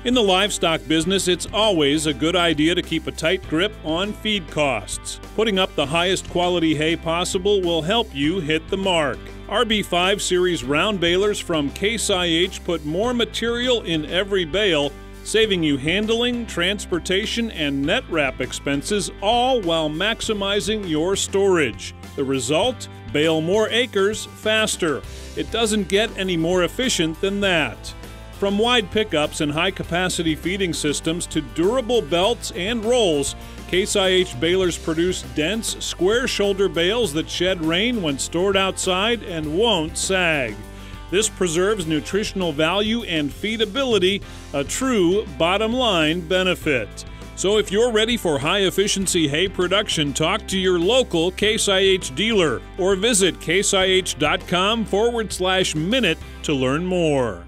In the livestock business, it's always a good idea to keep a tight grip on feed costs. Putting up the highest quality hay possible will help you hit the mark. RB5 series round balers from Case IH put more material in every bale, saving you handling, transportation, and net wrap expenses, all while maximizing your storage. The result? Bale more acres faster. It doesn't get any more efficient than that. From wide pickups and high-capacity feeding systems to durable belts and rolls, Case IH balers produce dense, square-shoulder bales that shed rain when stored outside and won't sag. This preserves nutritional value and feedability, a true bottom-line benefit. So if you're ready for high-efficiency hay production, talk to your local Case IH dealer or visit caseih.com/minute to learn more.